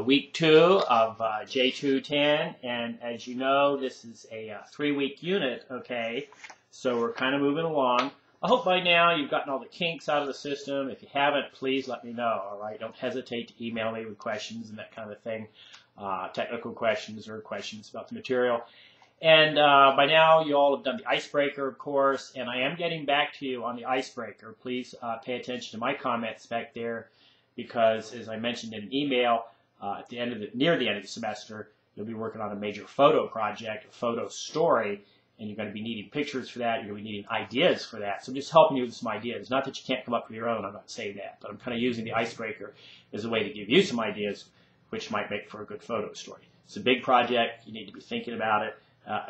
Week 2 of J210, and as you know, this is a 3-week unit, okay, so we're kind of moving along. I hope by now you've gotten all the kinks out of the system. If you haven't, please let me know, all right? Don't hesitate to email me with questions and that kind of thing, technical questions or questions about the material. And by now, you all have done the icebreaker, of course, and I am getting back to you on the icebreaker. Please pay attention to my comments back there, because as I mentioned in an email, near the end of the semester, you'll be working on a major photo project, a photo story, and you're going to be needing pictures for that. You're going to be needing ideas for that. So I'm just helping you with some ideas. Not that you can't come up with your own. I'm not saying that, but I'm kind of using the icebreaker as a way to give you some ideas, which might make for a good photo story. It's a big project. You need to be thinking about it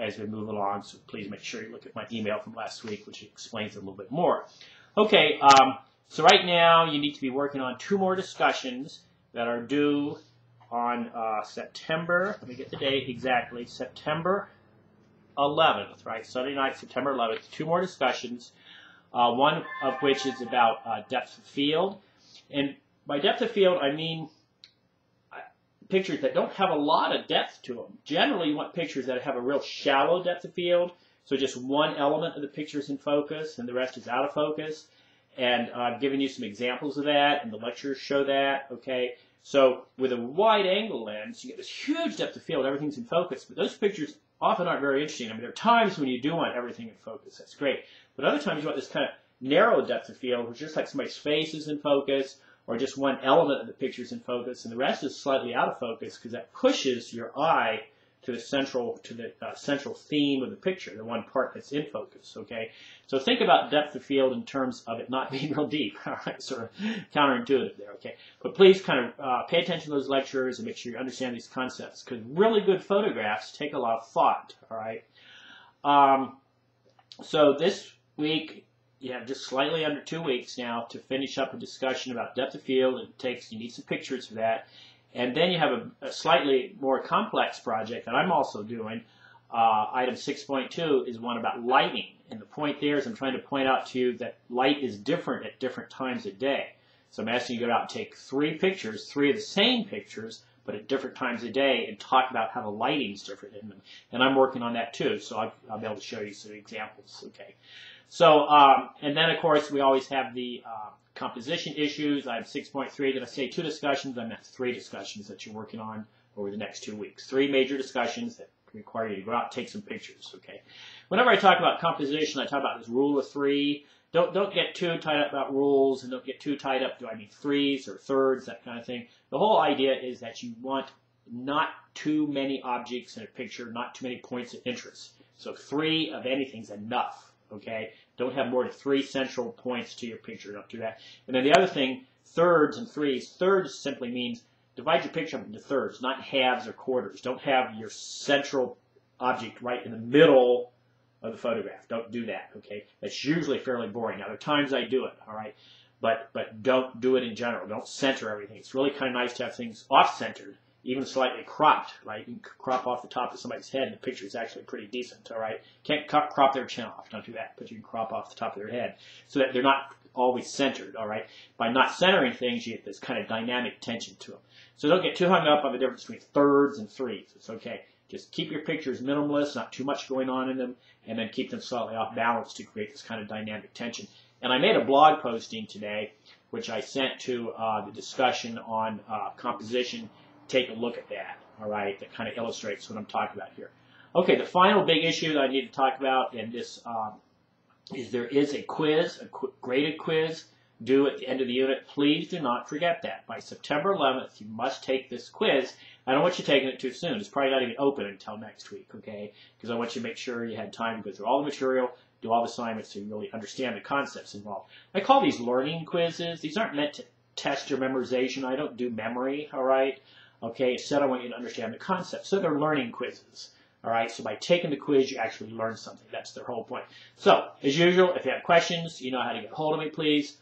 as we move along. So please make sure you look at my email from last week, which explains it a little bit more. Okay. So right now, you need to be working on 2 more discussions that are due on September, let me get the date exactly, September 11th, right? Sunday night, September 11th, 2 more discussions, one of which is about depth of field. And by depth of field, I mean pictures that don't have a lot of depth to them. Generally, you want pictures that have a real shallow depth of field, so just one element of the picture is in focus and the rest is out of focus. And I've given you some examples of that, and the lectures show that, okay? So with a wide-angle lens, you get this huge depth of field, everything's in focus, but those pictures often aren't very interesting. I mean, there are times when you do want everything in focus, that's great. But other times you want this kind of narrow depth of field, which is just like somebody's face is in focus, or just one element of the picture is in focus, and the rest is slightly out of focus, because that pushes your eye to the central theme of the picture, the one part that's in focus, okay? So think about depth of field in terms of it not being real deep, all right? Sort of counterintuitive there, okay? But please kind of pay attention to those lectures and make sure you understand these concepts, because really good photographs take a lot of thought, all right? So this week, you have just slightly under 2 weeks now to finish up a discussion about depth of field. You need some pictures for that. And then you have a slightly more complex project that I'm also doing. Item 6.2 is one about lighting. And the point there is I'm trying to point out to you that light is different at different times of day. So I'm asking you to go out and take 3 pictures, 3 of the same pictures, but at different times of day, and talk about how the lighting is different in them. And I'm working on that too, so I'll be able to show you some examples. Okay. So, and then of course we always have the composition issues. I have 6.3. Did I say 2 discussions? I meant 3 discussions that you're working on over the next 2 weeks. 3 major discussions that require you to go out and take some pictures, okay? Whenever I talk about composition, I talk about this rule of 3. Don't get too tied up about rules, and don't get too tied up, do I mean 3s or thirds, that kind of thing. The whole idea is that you want not too many objects in a picture, not too many points of interest. So 3 of anything's enough, okay? Don't have more than 3 central points to your picture. Don't do that. And then the other thing, thirds and 3s. Thirds simply means divide your picture up into thirds, not halves or quarters. Don't have your central object right in the middle of the photograph. Don't do that, okay? That's usually fairly boring. Now, there are times I do it, all right? But don't do it in general. Don't center everything. It's really kind of nice to have things off-centered, even slightly cropped, right? You can crop off the top of somebody's head, and the picture is actually pretty decent, all right? Can't crop their chin off. Don't do that. But you can crop off the top of their head so that they're not always centered, all right? By not centering things, you get this kind of dynamic tension to them. So don't get too hung up on the difference between thirds and 3s. It's okay. Just keep your pictures minimalist, not too much going on in them, and then keep them slightly off balance to create this kind of dynamic tension. And I made a blog posting today, which I sent to the discussion on composition. Take a look at that, all right? That kind of illustrates what I'm talking about here. Okay, the final big issue that I need to talk about in this is there is a quiz, a graded quiz due at the end of the unit. Please do not forget that. By September 11th, you must take this quiz. I don't want you taking it too soon. It's probably not even open until next week, okay? Because I want you to make sure you had time to go through all the material, do all the assignments so you really understand the concepts involved. I call these learning quizzes. These aren't meant to test your memorization. I don't do memory, all right? Okay, instead I want you to understand the concepts. So they're learning quizzes, all right? So by taking the quiz, you actually learn something. That's their whole point. So, as usual, if you have questions, you know how to get a hold of me, please.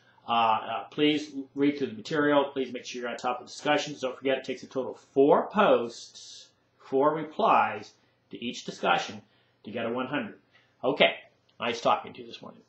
Please read through the material. Please make sure you're on top of discussions. Don't forget, it takes a total of 4 posts, 4 replies to each discussion to get a 100. Okay, nice talking to you this morning.